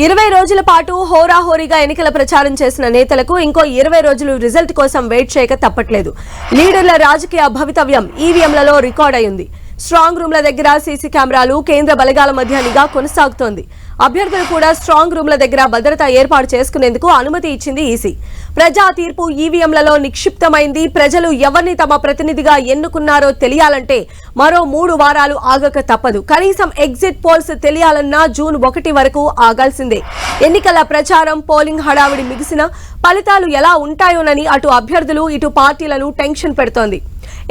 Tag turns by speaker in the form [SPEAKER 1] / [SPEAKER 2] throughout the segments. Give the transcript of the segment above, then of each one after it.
[SPEAKER 1] 20 రోజుల పాటు హోరాహోరీగా ఎన్నికల ప్రచారం చేసిన నేతలకు ఇంకో 20 రోజులు రిజల్ట్ కోసం వెయిట్ చేయక తప్పట్లేదు. లీడర్ల రాజకీయ భవితవ్యం ఈవీఎంలలో రికార్డ్ అయింది. స్ట్రాంగ్ రూమ్ల దగ్గర సీసీ కెమెరాలు, కేంద్ర బలగాల మధ్య నిఘా కొనసాగుతోంది. అభ్యర్థులు కూడా స్ట్రాంగ్ రూమ్ల దగ్గర భద్రత ఏర్పాటు చేసుకునేందుకు అనుమతి ఇచ్చింది ఈసీ. ప్రజా తీర్పు ఈవీఎంలలో నిక్షిప్తమైంది. ప్రజలు ఎవరిని తమ ప్రతినిధిగా ఎన్నుకున్నారో తెలియాలంటే మరో 3 వారాలు ఆగక తప్పదు. కనీసం ఎగ్జిట్ పోల్స్ తెలియాలన్నా జూన్ 1 వరకు ఆగాల్సిందే. ఎన్నికల ప్రచారం, పోలింగ్ హడావిడి మిగిసిన ఫలితాలు ఎలా ఉంటాయోనని అటు అభ్యర్థులు, ఇటు పార్టీలను టెన్షన్ పెడుతోంది.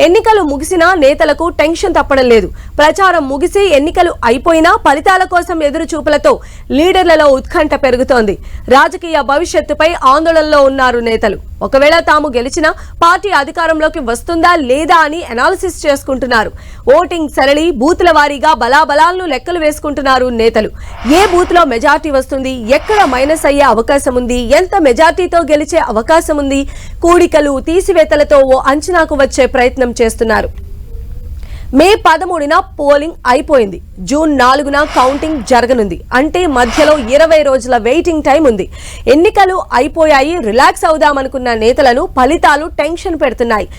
[SPEAKER 1] ఎన్నికలు ముగిసినా నేతలకు టెన్షన్ తప్పడం లేదు. ప్రచారం ముగిసి ఎన్నికలు అయిపోయినా ఫలితాల కోసం ఎదురు చూపులతో లీడర్లలో ఉత్కంఠ పెరుగుతోంది. రాజకీయ భవిష్యత్తుపై ఆందోళనలో ఉన్నారు నేతలు. ఒకవేళ తాము గెలిచినా పార్టీ అధికారంలోకి వస్తుందా లేదా అని అనాలిసిస్ చేసుకుంటున్నారు. ఓటింగ్ సరళి, బూతుల వారీగా బలాబలాలను లెక్కలు వేసుకుంటున్నారు నేతలు. ఏ బూత్ లో మెజార్టీ వస్తుంది, ఎక్కడ మైనస్ అయ్యే అవకాశం ఉంది, ఎంత మెజార్టీతో గెలిచే అవకాశం ఉంది, కూడికలు తీసివేతలతో ఓ అంచనాకు వచ్చే ప్రయత్నం చేస్తున్నారు. మే 13న పోలింగ్ అయిపోయింది. జూన్ 4న కౌంటింగ్ జరగనుంది. అంటే మధ్యలో 20 రోజుల వెయిటింగ్ టైం ఉంది. ఎన్నికలు అయిపోయాయి, రిలాక్స్ అవుదామనుకున్న నేతలను ఫలితాలు టెన్షన్ పెడుతున్నాయి.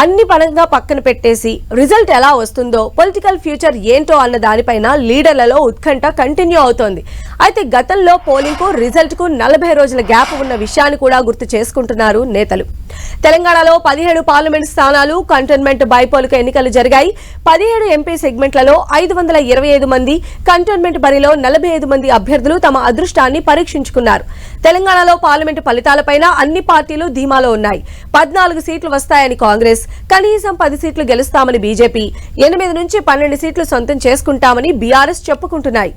[SPEAKER 1] అన్ని పరంగా పక్కన పెట్టేసి రిజల్ట్ ఎలా వస్తుందో, పొలిటికల్ ఫ్యూచర్ ఏంటో అన్న దానిపైన లీడర్లలో ఉత్కంఠ కంటిన్యూ అవుతోంది. అయితే గతంలో పోలింగ్ కు రిజల్ట్ కు 40 రోజుల గ్యాప్ ఉన్న విషయాన్ని కూడా గుర్తు చేసుకుంటున్నారు నేతలు. తెలంగాణలో 17 పార్లమెంట్ స్థానాలు, కంటోన్మెంట్ బైపోలుకు ఎన్నికలు జరిగాయి. 17 ఎంపీ సెగ్మెంట్లలో 525 మంది, కంటోన్మెంట్ బరిలో 45 మంది అభ్యర్థులు తమ అదృష్టాన్ని పరీక్షించుకున్నారు. తెలంగాణలో పార్లమెంటు ఫలితాలపైన అన్ని పార్టీలు ధీమాలో ఉన్నాయి. 14 సీట్లు వస్తాయని కాంగ్రెస్, కనీసం 10 సీట్లు గెలుస్తామని బీజేపీ, 8 నుంచి 12 సీట్లు సొంతం చేసుకుంటామని బీఆర్ఎస్ చెప్పుకుంటున్నాయి.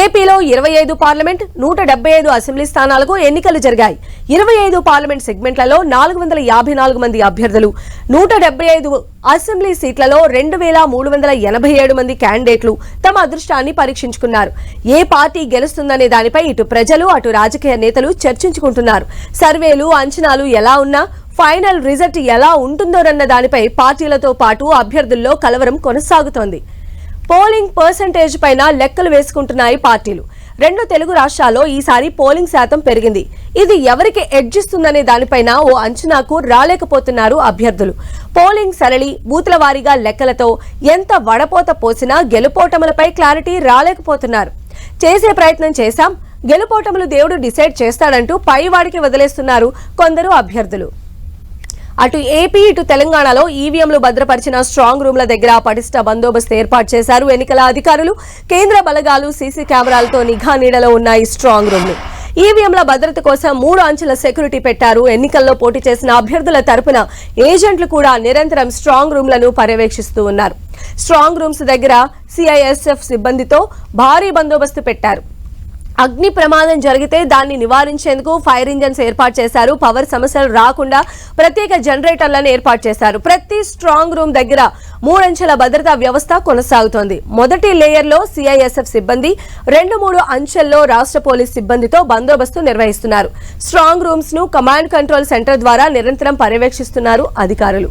[SPEAKER 1] ఏపీలో 25 పార్లమెంట్, 175 అసెంబ్లీ స్థానాలకు ఎన్నికలు జరిగాయి. 25 పార్లమెంట్ సెగ్మెంట్లలో 454 మంది అభ్యర్థులు, 175 అసెంబ్లీ సీట్లలో 2387 మంది క్యాండిడేట్లు తమ అదృష్టాన్ని పరీక్షించుకున్నారు. ఏ పార్టీ గెలుస్తుందనే దానిపై ఇటు ప్రజలు, అటు రాజకీయ నేతలు చర్చించుకుంటున్నారు. సర్వేలు, అంచనాలు ఎలా ఉన్నా ఫైనల్ రిజల్ట్ ఎలా ఉంటుందోనన్న దానిపై పార్టీలతో పాటు అభ్యర్థుల్లో కలవరం కొనసాగుతోంది. పోలింగ్ పర్సెంటేజ్ పైన లెక్కలు వేసుకుంటున్నాయి పార్టీలు. 2 తెలుగు రాష్ట్రాల్లో ఈసారి పోలింగ్ శాతం పెరిగింది. ఇది ఎవరికి ఎడ్జిస్తుందనే దానిపైన ఓ అంచనాకు రాలేకపోతున్నారు అభ్యర్థులు. పోలింగ్ సరళి, బూతుల వారీగా లెక్కలతో ఎంత వడపోత పోసినా గెలుపోటములపై క్లారిటీ రాలేకపోతున్నారు. చేసే ప్రయత్నం చేశాం, గెలుపోటములు దేవుడు డిసైడ్ చేస్తాడంటూ పైవాడికి వదిలేస్తున్నారు కొందరు అభ్యర్థులు. అటు ఏపీ, ఇటు తెలంగాణలో ఈవీఎంలు భద్రపరిచిన స్ట్రాంగ్ రూమ్ల దగ్గర పటిష్ట బందోబస్తు ఏర్పాటు చేశారు ఎన్నికల అధికారులు. కేంద్ర బలగాలు, సీసీ కెమెరాలతో నిఘా నీడలో ఉన్నాయి స్ట్రాంగ్ రూమ్లు. ఈవీఎంల భద్రత కోసం 3 అంచెల సెక్యూరిటీ పెట్టారు. ఎన్నికల్లో పోటీ చేసిన అభ్యర్థుల తరపున ఏజెంట్లు కూడా నిరంతరం స్ట్రాంగ్ రూమ్లను పర్యవేక్షిస్తూ ఉన్నారు. స్ట్రాంగ్ రూమ్స్ దగ్గర సిఐఎస్ఎఫ్ సిబ్బందితో భారీ బందోబస్తు పెట్టారు. అగ్ని ప్రమాదం జరిగితే దాన్ని నివారించేందుకు ఫైర్ ఇంజన్స్ ఏర్పాటు చేశారు. పవర్ సమస్యలు రాకుండా ప్రత్యేక జనరేటర్లను ఏర్పాటు చేశారు. ప్రతి స్ట్రాంగ్ రూమ్ దగ్గర 3 అంచెల భద్రతా వ్యవస్థ కొనసాగుతోంది. మొదటి లేయర్లో సిఐఎస్ఎఫ్ సిబ్బంది, 2-3 అంచెల్లో రాష్ట్ర పోలీస్ సిబ్బందితో బందోబస్తు నిర్వహిస్తున్నారు. స్ట్రాంగ్ రూమ్స్ ను కమాండ్ కంట్రోల్ సెంటర్ ద్వారా నిరంతరం పర్యవేక్షిస్తున్నారు అధికారులు.